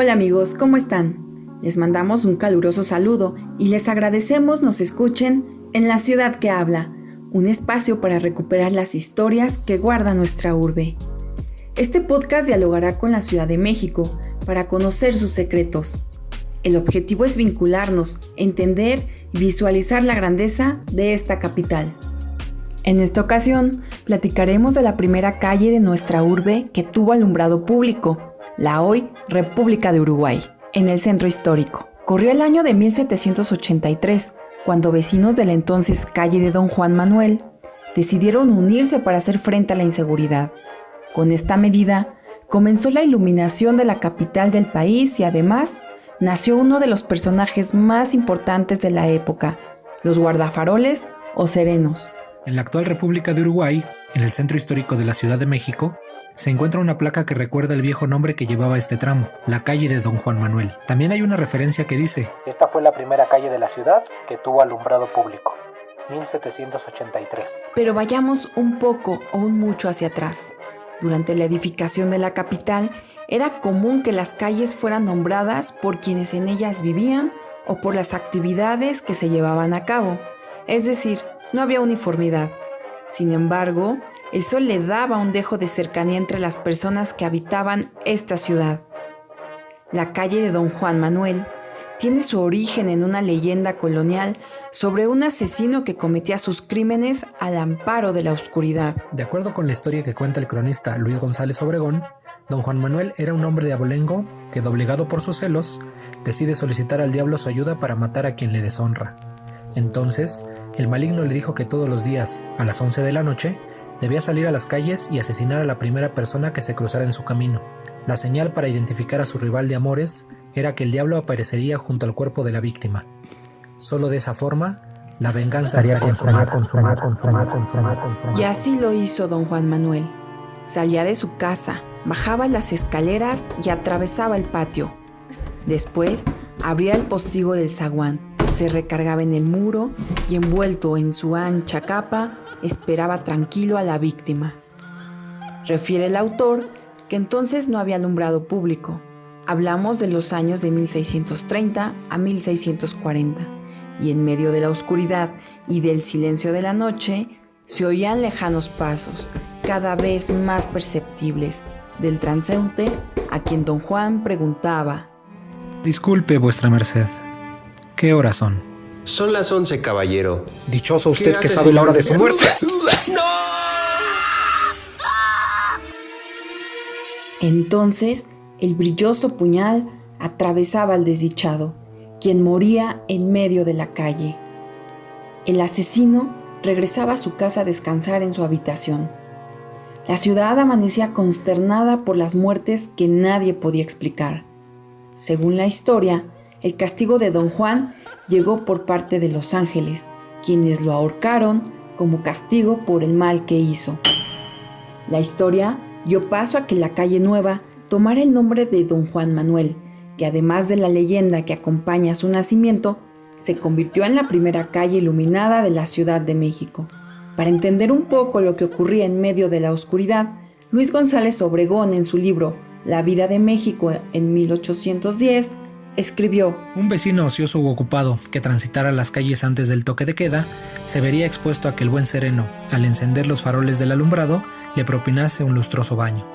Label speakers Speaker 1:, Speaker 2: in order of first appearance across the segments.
Speaker 1: Hola amigos, ¿cómo están? Les mandamos un caluroso saludo y les agradecemos nos escuchen en La Ciudad que Habla, un espacio para recuperar las historias que guarda nuestra urbe. Este podcast dialogará con la Ciudad de México para conocer sus secretos. El objetivo es vincularnos, entender y visualizar la grandeza de esta capital. En esta ocasión, platicaremos de la primera calle de nuestra urbe que tuvo alumbrado público, la hoy República de Uruguay, en el centro histórico. Corrió el año de 1783, cuando vecinos de la entonces calle de Don Juan Manuel decidieron unirse para hacer frente a la inseguridad. Con esta medida, comenzó la iluminación de la capital del país y además nació uno de los personajes más importantes de la época, los guardafaroles o serenos.
Speaker 2: En la actual República de Uruguay, en el centro histórico de la Ciudad de México, se encuentra una placa que recuerda el viejo nombre que llevaba este tramo, la calle de Don Juan Manuel. También hay una referencia que dice: esta fue la primera calle de la ciudad que tuvo alumbrado público, 1783.
Speaker 1: Pero vayamos un poco o un mucho hacia atrás. Durante la edificación de la capital, era común que las calles fueran nombradas por quienes en ellas vivían o por las actividades que se llevaban a cabo. Es decir, no había uniformidad. Sin embargo, eso le daba un dejo de cercanía entre las personas que habitaban esta ciudad. La calle de Don Juan Manuel tiene su origen en una leyenda colonial sobre un asesino que cometía sus crímenes al amparo de la oscuridad.
Speaker 2: De acuerdo con la historia que cuenta el cronista Luis González Obregón, Don Juan Manuel era un hombre de abolengo que, doblegado por sus celos, decide solicitar al diablo su ayuda para matar a quien le deshonra. Entonces, el maligno le dijo que todos los días, a las 11 de la noche, debía salir a las calles y asesinar a la primera persona que se cruzara en su camino. La señal para identificar a su rival de amores era que el diablo aparecería junto al cuerpo de la víctima. Solo de esa forma, la venganza estaría consumada.
Speaker 1: Y así lo hizo Don Juan Manuel. Salía de su casa, bajaba las escaleras y atravesaba el patio. Después, abría el postigo del zaguán, se recargaba en el muro y, envuelto en su ancha capa, esperaba tranquilo a la víctima. Refiere el autor que entonces no había alumbrado público. Hablamos de los años de 1630 a 1640, y en medio de la oscuridad y del silencio de la noche se oían lejanos pasos, cada vez más perceptibles, del transeúnte a quien Don Juan preguntaba:
Speaker 2: Disculpe, vuestra merced, ¿qué horas son?
Speaker 3: Son las 11, caballero.
Speaker 2: Dichoso usted que sabe la hora de su muerte.
Speaker 1: Entonces, el brilloso puñal atravesaba al desdichado, quien moría en medio de la calle. El asesino regresaba a su casa a descansar en su habitación. La ciudad amanecía consternada por las muertes que nadie podía explicar. Según la historia, el castigo de Don Juan llegó por parte de los ángeles, quienes lo ahorcaron como castigo por el mal que hizo. La historia dio paso a que la calle nueva tomara el nombre de Don Juan Manuel, que además de la leyenda que acompaña su nacimiento, se convirtió en la primera calle iluminada de la Ciudad de México. Para entender un poco lo que ocurría en medio de la oscuridad, Luis González Obregón, en su libro La vida de México en 1810, escribió:
Speaker 2: un vecino ocioso u ocupado que transitara las calles antes del toque de queda se vería expuesto a que el buen sereno, al encender los faroles del alumbrado, le propinase un lustroso baño.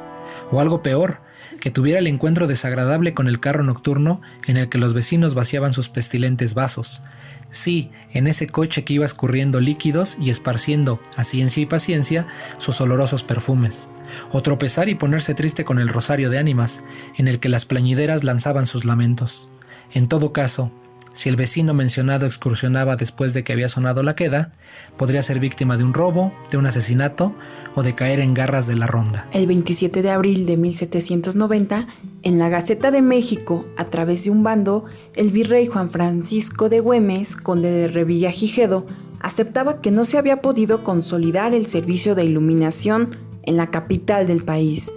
Speaker 2: O algo peor, que tuviera el encuentro desagradable con el carro nocturno en el que los vecinos vaciaban sus pestilentes vasos. Sí, en ese coche que iba escurriendo líquidos y esparciendo, a ciencia y paciencia, sus olorosos perfumes. O tropezar y ponerse triste con el rosario de ánimas, en el que las plañideras lanzaban sus lamentos. En todo caso, si el vecino mencionado excursionaba después de que había sonado la queda, podría ser víctima de un robo, de un asesinato o de caer en garras de la ronda.
Speaker 1: El 27 de abril de 1790, en la Gaceta de México, a través de un bando, el virrey Juan Francisco de Güemes, conde de Revillagigedo, aceptaba que no se había podido consolidar el servicio de iluminación en la capital del país.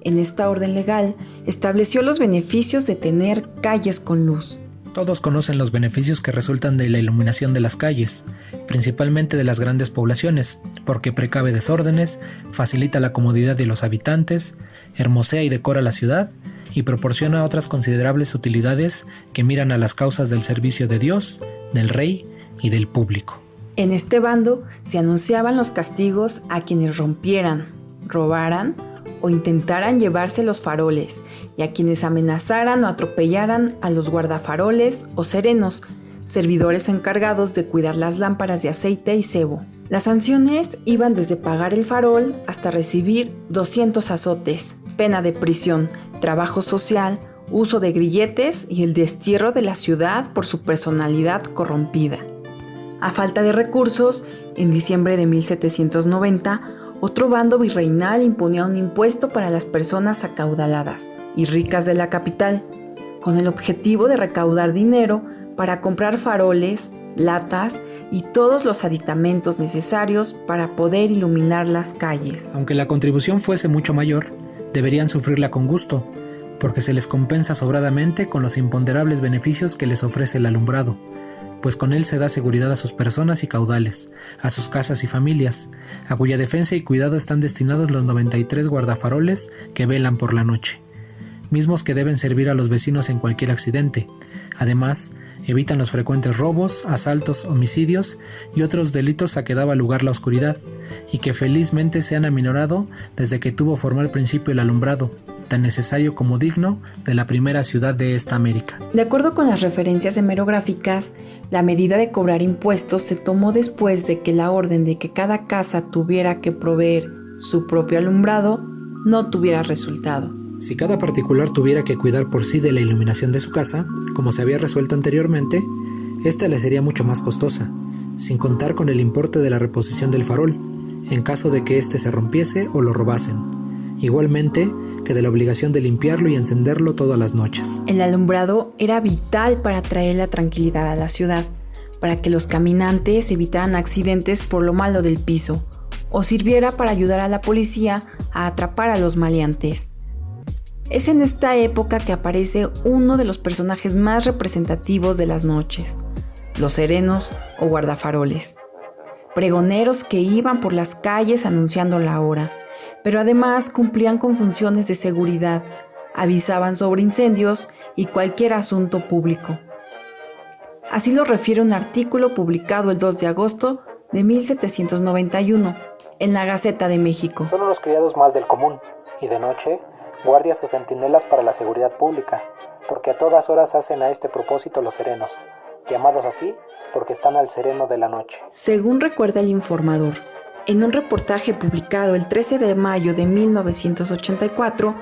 Speaker 1: En esta orden legal, estableció los beneficios de tener calles con luz.
Speaker 2: Todos conocen los beneficios que resultan de la iluminación de las calles, principalmente de las grandes poblaciones, porque precave desórdenes, facilita la comodidad de los habitantes, hermosea y decora la ciudad y proporciona otras considerables utilidades que miran a las causas del servicio de Dios, del Rey y del público.
Speaker 1: En este bando se anunciaban los castigos a quienes rompieran, robaran o intentaran llevarse los faroles, y a quienes amenazaran o atropellaran a los guardafaroles o serenos, servidores encargados de cuidar las lámparas de aceite y cebo. Las sanciones iban desde pagar el farol hasta recibir 200 azotes, pena de prisión, trabajo social, uso de grilletes y el destierro de la ciudad por su personalidad corrompida. A falta de recursos, en diciembre de 1790, otro bando virreinal imponía un impuesto para las personas acaudaladas y ricas de la capital, con el objetivo de recaudar dinero para comprar faroles, latas y todos los aditamentos necesarios para poder iluminar las calles.
Speaker 2: Aunque la contribución fuese mucho mayor, deberían sufrirla con gusto, porque se les compensa sobradamente con los imponderables beneficios que les ofrece el alumbrado, pues con él se da seguridad a sus personas y caudales, a sus casas y familias, a cuya defensa y cuidado están destinados los 93 guardafaroles que velan por la noche, mismos que deben servir a los vecinos en cualquier accidente. Además, evitan los frecuentes robos, asaltos, homicidios y otros delitos a que daba lugar la oscuridad, y que felizmente se han aminorado desde que tuvo formal principio el alumbrado, tan necesario como digno de la primera ciudad de esta América.
Speaker 1: De acuerdo con las referencias hemerográficas, la medida de cobrar impuestos se tomó después de que la orden de que cada casa tuviera que proveer su propio alumbrado no tuviera resultado.
Speaker 2: Si cada particular tuviera que cuidar por sí de la iluminación de su casa, como se había resuelto anteriormente, esta le sería mucho más costosa, sin contar con el importe de la reposición del farol, en caso de que éste se rompiese o lo robasen, igualmente que de la obligación de limpiarlo y encenderlo todas las noches.
Speaker 1: El alumbrado era vital para traer la tranquilidad a la ciudad, para que los caminantes evitaran accidentes por lo malo del piso, o sirviera para ayudar a la policía a atrapar a los maleantes. Es en esta época que aparece uno de los personajes más representativos de las noches, los serenos o guardafaroles. Pregoneros que iban por las calles anunciando la hora, pero además cumplían con funciones de seguridad, avisaban sobre incendios y cualquier asunto público. Así lo refiere un artículo publicado el 2 de agosto de 1791 en la Gaceta de México.
Speaker 4: Son unos criados más del común, y de noche guardias o centinelas para la seguridad pública, porque a todas horas hacen a este propósito los serenos, llamados así porque están al sereno de la noche.
Speaker 1: Según recuerda el informador, en un reportaje publicado el 13 de mayo de 1984,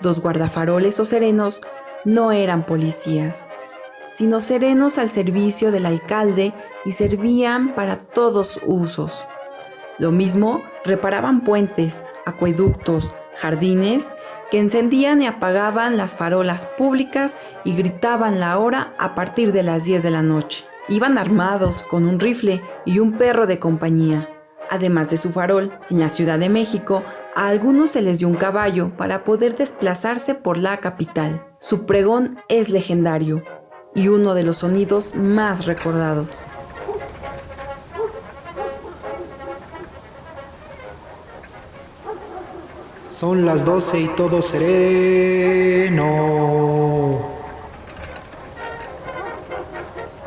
Speaker 1: los guardafaroles o serenos no eran policías, sino serenos al servicio del alcalde y servían para todos usos. Lo mismo, reparaban puentes, acueductos, jardines, que encendían y apagaban las farolas públicas y gritaban la hora a partir de las 10 de la noche. Iban armados con un rifle y un perro de compañía. Además de su farol, en la Ciudad de México, a algunos se les dio un caballo para poder desplazarse por la capital. Su pregón es legendario y uno de los sonidos más recordados.
Speaker 2: Son las 12 y todo sereno.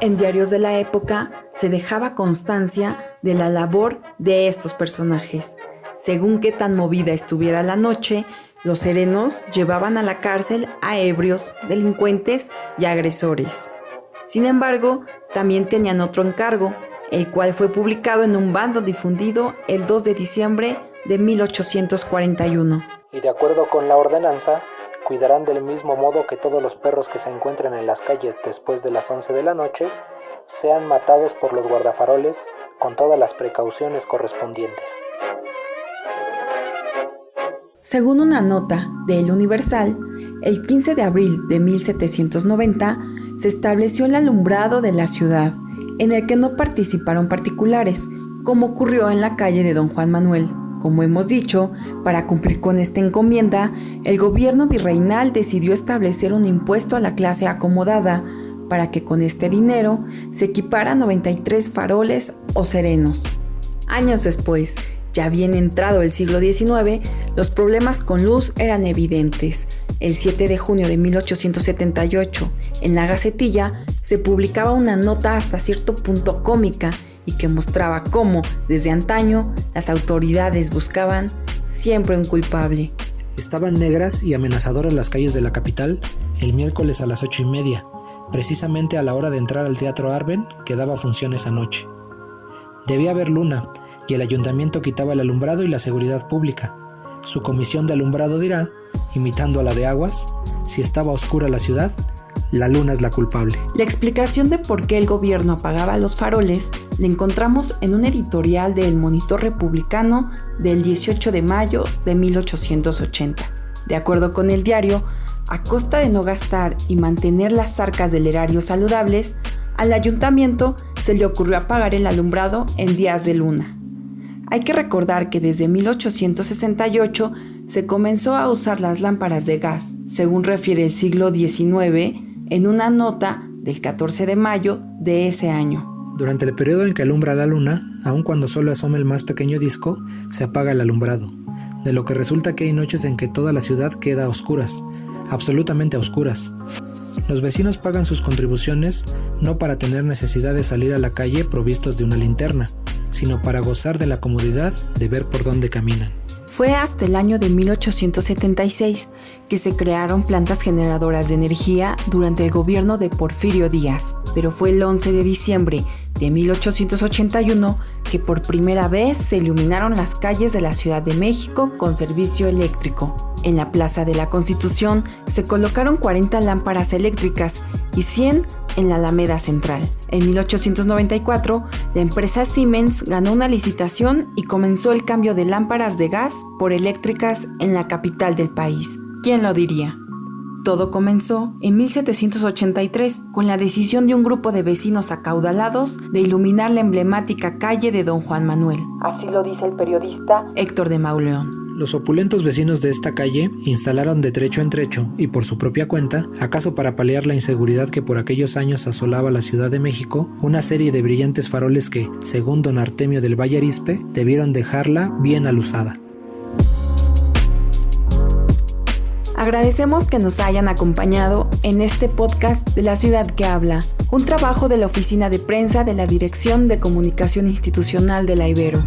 Speaker 1: En diarios de la época se dejaba constancia de la labor de estos personajes. Según qué tan movida estuviera la noche, los serenos llevaban a la cárcel a ebrios, delincuentes y agresores. Sin embargo, también tenían otro encargo, el cual fue publicado en un bando difundido el 2 de diciembre de 1841.
Speaker 4: Y de acuerdo con la ordenanza, cuidarán del mismo modo que todos los perros que se encuentren en las calles después de las 11 de la noche sean matados por los guardafaroles con todas las precauciones correspondientes.
Speaker 1: Según una nota de El Universal, el 15 de abril de 1790 se estableció el alumbrado de la ciudad, en el que no participaron particulares, como ocurrió en la calle de Don Juan Manuel. Como hemos dicho, para cumplir con esta encomienda, el gobierno virreinal decidió establecer un impuesto a la clase acomodada para que con este dinero se equiparan 93 faroles o serenos. Años después, Ya bien entrado el siglo XIX, los problemas con luz eran evidentes. El 7 de junio de 1878, en la Gacetilla, se publicaba una nota hasta cierto punto cómica y que mostraba cómo, desde antaño, las autoridades buscaban siempre un culpable.
Speaker 2: Estaban negras y amenazadoras las calles de la capital el miércoles a las 8:30, precisamente a la hora de entrar al Teatro Arben, que daba función esa noche. Debía haber luna, y el ayuntamiento quitaba el alumbrado y la seguridad pública. Su comisión de alumbrado dirá, imitando a la de Aguas, si estaba oscura la ciudad, la luna es la culpable.
Speaker 1: La explicación de por qué el gobierno apagaba los faroles la encontramos en un editorial de El Monitor Republicano del 18 de mayo de 1880. De acuerdo con el diario, a costa de no gastar y mantener las arcas del erario saludables, al ayuntamiento se le ocurrió apagar el alumbrado en días de luna. Hay que recordar que desde 1868 se comenzó a usar las lámparas de gas, según refiere el siglo XIX en una nota del 14 de mayo de ese año.
Speaker 2: Durante el periodo en que alumbra la luna, aun cuando solo asoma el más pequeño disco, se apaga el alumbrado, de lo que resulta que hay noches en que toda la ciudad queda a oscuras, absolutamente a oscuras. Los vecinos pagan sus contribuciones no para tener necesidad de salir a la calle provistos de una linterna, sino para gozar de la comodidad de ver por dónde caminan.
Speaker 1: Fue hasta el año de 1876 que se crearon plantas generadoras de energía durante el gobierno de Porfirio Díaz, pero fue el 11 de diciembre de 1881 que por primera vez se iluminaron las calles de la Ciudad de México con servicio eléctrico. En la Plaza de la Constitución se colocaron 40 lámparas eléctricas y 100 en la Alameda Central. En 1894, la empresa Siemens ganó una licitación y comenzó el cambio de lámparas de gas por eléctricas en la capital del país. ¿Quién lo diría? Todo comenzó en 1783 con la decisión de un grupo de vecinos acaudalados de iluminar la emblemática calle de Don Juan Manuel. Así lo dice el periodista Héctor de Mauleón.
Speaker 2: Los opulentos vecinos de esta calle instalaron de trecho en trecho y por su propia cuenta, acaso para paliar la inseguridad que por aquellos años asolaba la Ciudad de México, una serie de brillantes faroles que, según don Artemio del Valle Arizpe, debieron dejarla bien alusada.
Speaker 1: Agradecemos que nos hayan acompañado en este podcast de La Ciudad que Habla, un trabajo de la Oficina de Prensa de la Dirección de Comunicación Institucional de la Ibero.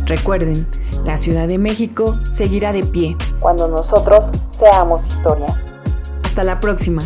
Speaker 1: Recuerden, la Ciudad de México seguirá de pie cuando nosotros seamos historia. Hasta la próxima.